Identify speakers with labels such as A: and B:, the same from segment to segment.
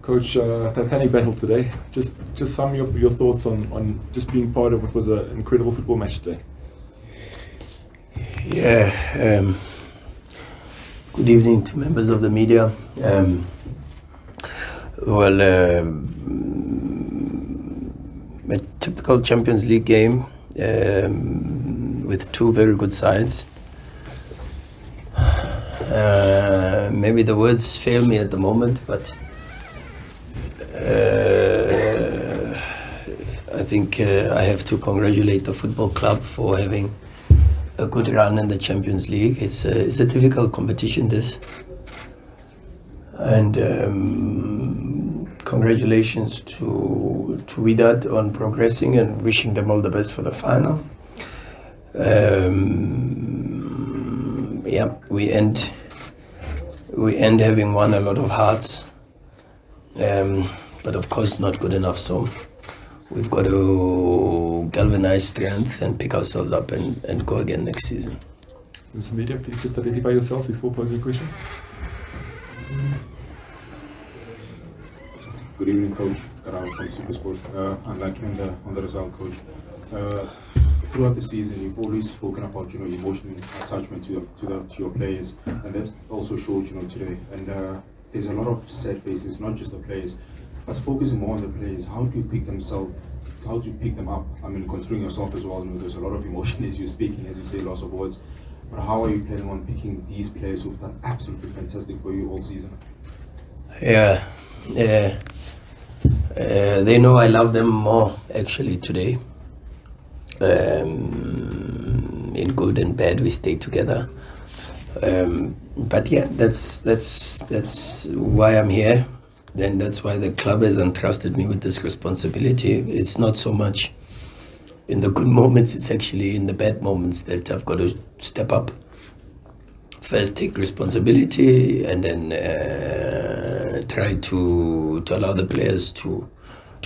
A: Coach, Titanic battle today. Just sum your thoughts on just being part of what was an incredible football match today.
B: Yeah. Good evening to members of the media. A typical Champions League game with two very good sides. Maybe the words fail me at the moment, but I think I have to congratulate the football club for having a good run in the Champions League. It's a difficult competition, this. And congratulations to Wydad on progressing, and wishing them all the best for the final. We end having won a lot of hearts, but of course not good enough. So we've got to galvanize strength and pick ourselves up and go again next season.
A: Mr. Media, please just identify yourselves before posing questions.
C: Good evening, Coach. Karao from Supersport. Unlike you on the result, Coach. Throughout the season, you've always spoken about emotional attachment to your players, and that also showed today. And there's a lot of sad faces, not just the players, but focusing more on the players. How do you pick them up? I mean, considering yourself as well, there's a lot of emotion as you're speaking, as you say, loss of words. But how are you planning on picking these players who've done absolutely fantastic for you all season?
B: Yeah. They know I love them more actually today. In good and bad, we stay together. But yeah, that's why I'm here. And that's why the club has entrusted me with this responsibility. It's not so much in the good moments, it's actually in the bad moments that I've got to step up. First take responsibility, and then try to allow the players to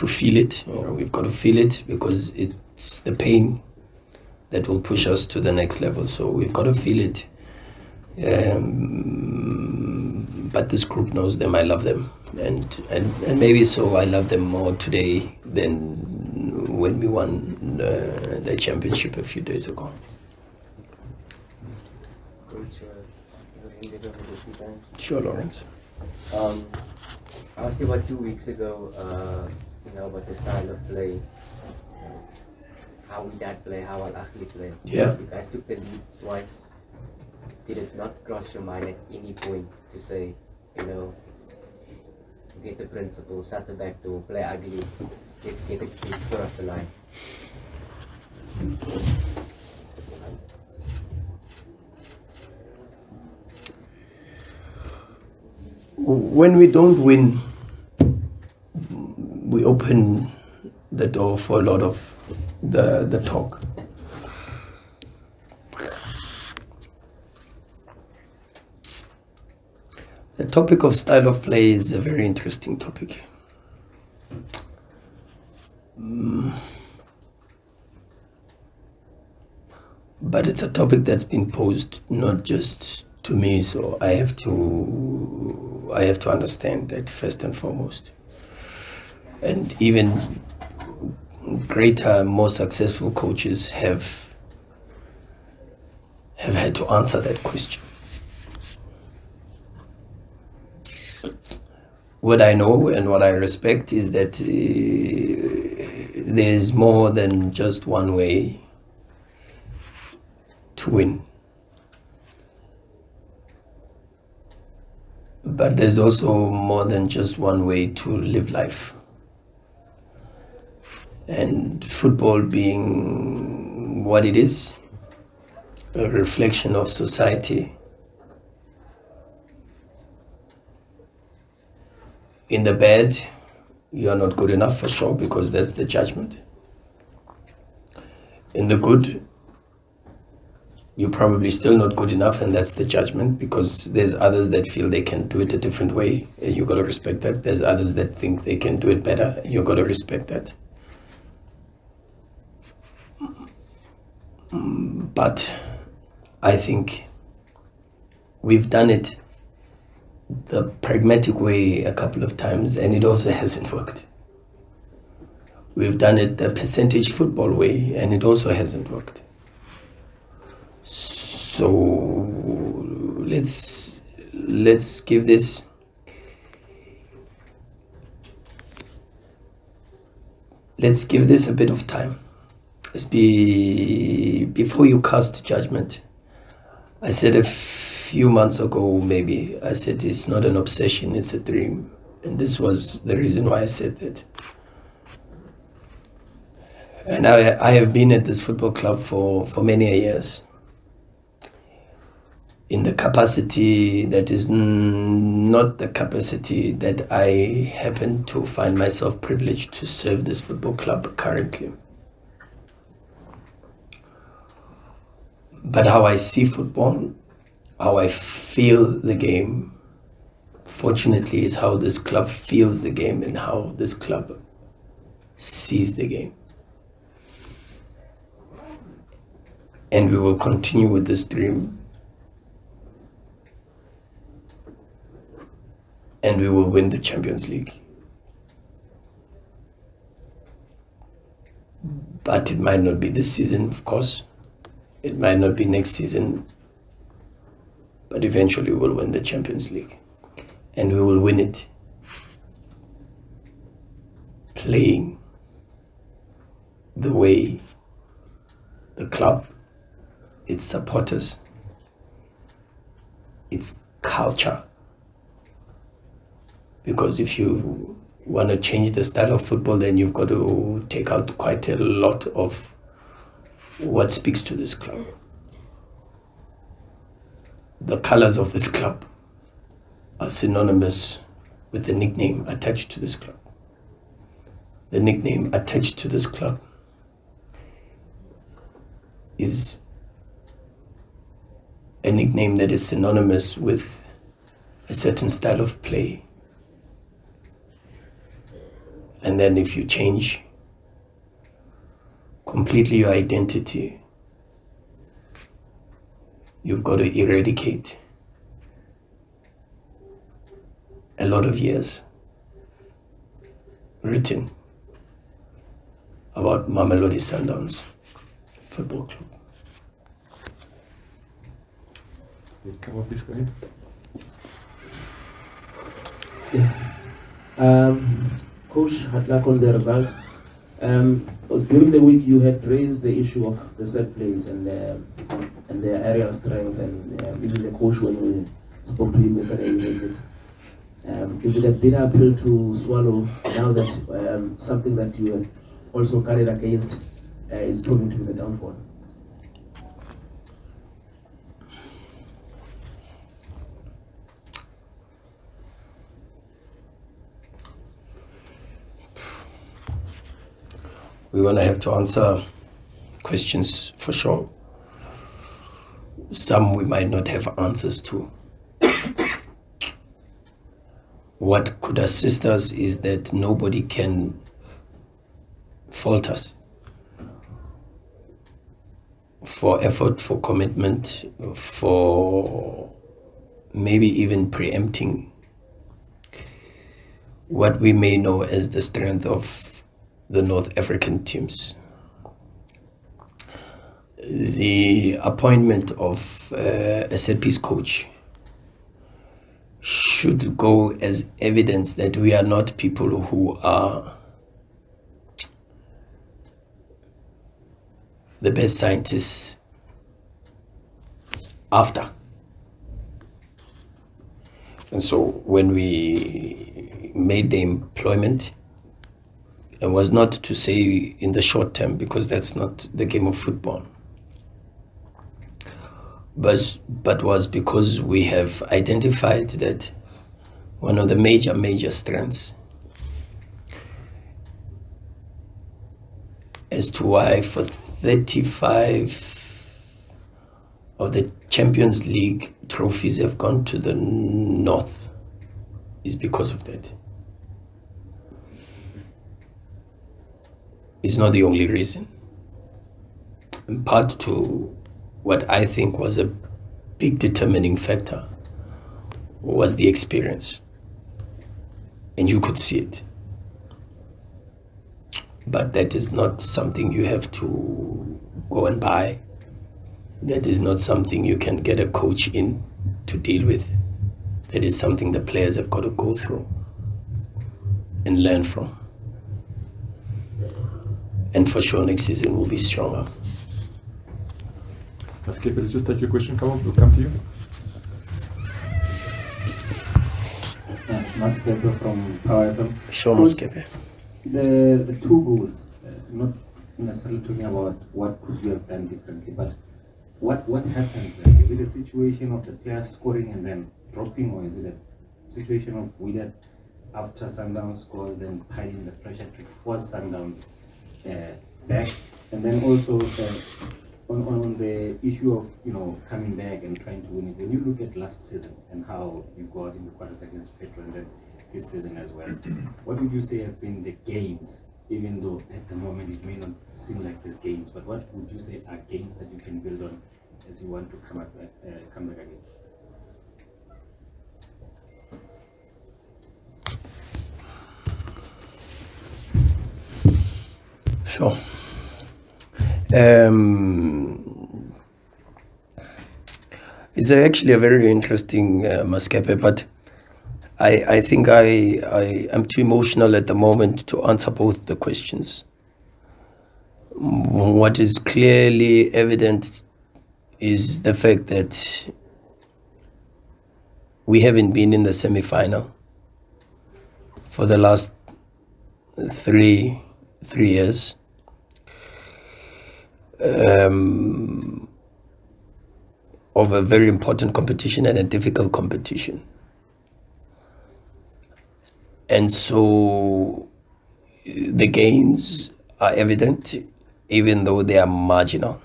B: feel it. We've got to feel it, because it's the pain that will push us to the next level. So we've got to feel it. But this group knows them. I love them, and maybe so I love them more today than when we won the championship a few days ago.
D: Coach,
B: Sure, Lawrence.
D: I asked you about 2 weeks ago, about the style of play, how we did play, how Al Ahly play.
B: Yeah.
D: You guys took the lead twice. Did it not cross your mind at any point to say, get the principle, shut the back door, play ugly, let's get it across the line?
B: When we don't win, we open the door for a lot of the talk. The topic of style of play is a very interesting topic. But it's a topic that's been posed not just to me, so I have to understand that first and foremost. And even greater, more successful coaches have had to answer that question. What I know and what I respect is that there's more than just one way to win. But there's also more than just one way to live life. And football being what it is, a reflection of society, in the bad, you are not good enough for sure, because that's the judgment. In the good, you're probably still not good enough, and that's the judgment, because there's others that feel they can do it a different way, and you got to respect that. There's others that think they can do it better, and you got to respect that. But I think we've done it the pragmatic way a couple of times, and it also hasn't worked. We've done it the percentage football way, and it also hasn't worked. So let's give this a bit of time. Before you cast judgment. I said a few months ago, maybe, I said it's not an obsession, it's a dream. And this was the reason why I said that. And I have been at this football club for many years, in the capacity that is not the capacity that I happen to find myself privileged to serve this football club currently. But how I see football, how I feel the game, fortunately, is how this club feels the game and how this club sees the game. And we will continue with this dream. And we will win the Champions League. But it might not be this season, of course. It might not be next season. But eventually we'll win the Champions League. And we will win it playing the way the club, its supporters, its culture. Because if you want to change the style of football, then you've got to take out quite a lot of what speaks to this club. The colors of this club are synonymous with the nickname attached to this club. The nickname attached to this club is a nickname that is synonymous with a certain style of play. And then if you change completely your identity, you've got to eradicate a lot of years written about Mamelodi Sundowns Football Club.
A: Come on, please go ahead.
E: Yeah. Coach, had luck on the result. During the week, you had raised the issue of the set plays and the aerial strength, and even the coach, when we spoke to him yesterday, he raised it. Is it a bitter pill to swallow now that something that you had also carried against is proving to be the downfall?
B: We're going to have to answer questions for sure. Some we might not have answers to. What could assist us is that nobody can fault us for effort, for commitment, for maybe even preempting what we may know as the strength of the North African teams. The appointment of a set-piece coach should go as evidence that we are not people who are the best scientists after. And so when we made the employment, it was not to say in the short term, because that's not the game of football, but was because we have identified that one of the major strengths as to why for 35 of the Champions League trophies have gone to the North is because of that. It's not the only reason. In part to what I think was a big determining factor was the experience, and you could see it. But that is not something you have to go and buy. That is not something you can get a coach in to deal with. That is something the players have got to go through and learn from. And for sure next season will be stronger.
A: Maskepe, let's just take your question. Come on, we'll come to you.
F: Maskepe from Power FM.
B: Sure, Maskepe.
F: The two goals, not necessarily talking about what could you have done differently, but what happens then? Is it a situation of the player scoring and then dropping, or is it a situation of Wydad after Sundowns scores then piling the pressure to force Sundowns back? And then also on the issue of coming back and trying to win it, when you look at last season and how you got in the quarters against Pretoria and then this season as well, what would you say have been the gains, even though at the moment it may not seem like there's gains, but what would you say are gains that you can build on as you want to come back again?
B: Sure. It's actually a very interesting Maskepe, but I think I am too emotional at the moment to answer both the questions. What is clearly evident is the fact that we haven't been in the semi-final for the last three years. Of a very important competition and a difficult competition. And so the gains are evident, even though they are marginal.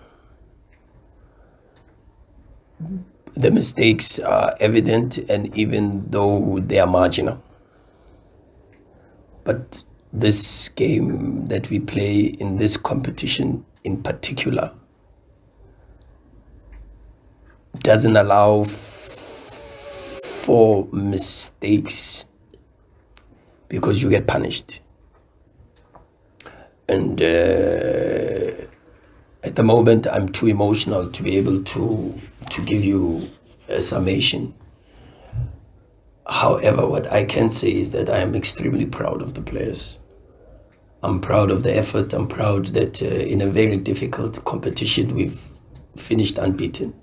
B: The mistakes are evident, and even though they are marginal. But this game that we play in this competition in particular doesn't allow for mistakes because you get punished. And at the moment I'm too emotional to be able to give you a summation. However, what I can say is that I am extremely proud of the players. I'm proud of the effort. I'm proud that in a very difficult competition we've finished unbeaten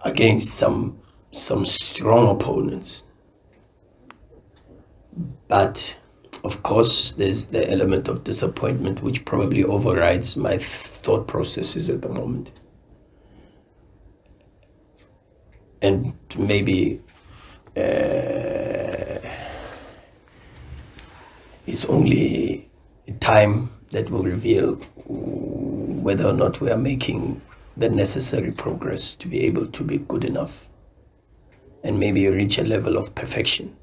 B: against some strong opponents. But of course there's the element of disappointment which probably overrides my thought processes at the moment. And maybe it's only time that will reveal whether or not we are making the necessary progress to be able to be good enough and maybe reach a level of perfection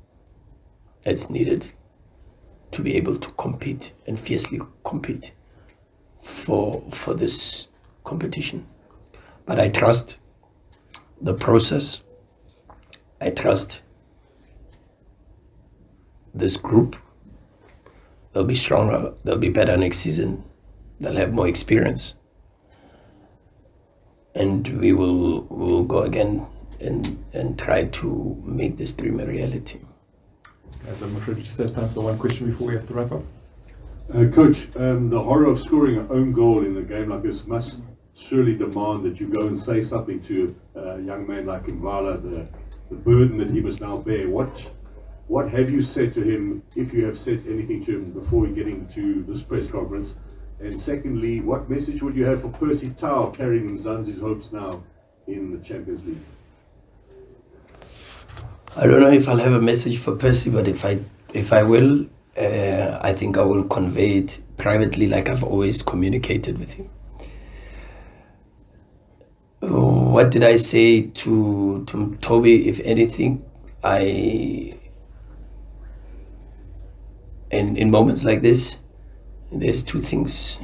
B: that's needed to be able to compete and fiercely compete for this competition. But I trust the process. I trust this group. They'll be stronger, they'll be better next season, they'll have more experience. And we will go again and try to make this dream a reality.
A: Guys, I'm afraid we just have time for one question before we have to wrap up.
G: Coach, the horror of scoring an own goal in a game like this must surely demand that you go and say something to a young man like Imvala, the burden that he must now bear. What have you said to him, if you have said anything to him before getting to this press conference? And secondly, what message would you have for Percy Tau carrying Mzansi's hopes now in the Champions League?
B: I don't know if I'll have a message for Percy, but if I will, I think I will convey it privately like I've always communicated with him. What did I say to Toby? If anything, in moments like this, there's two things.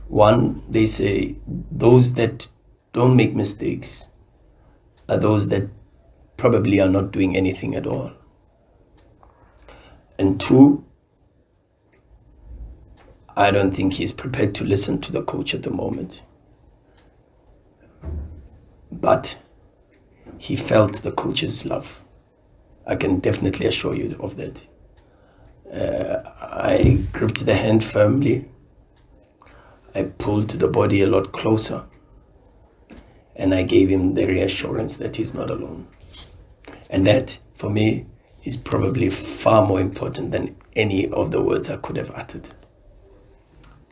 B: One, they say those that don't make mistakes are those that probably are not doing anything at all. And 2, I don't think he's prepared to listen to the coach at the moment. But he felt the coach's love. I can definitely assure you of that. I gripped the hand firmly. I pulled the body a lot closer. And I gave him the reassurance that he's not alone. And that, for me, is probably far more important than any of the words I could have uttered.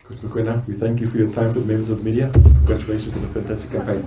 A: Coach Mokwena, we thank you for your time for the members of the media. Congratulations on a fantastic campaign.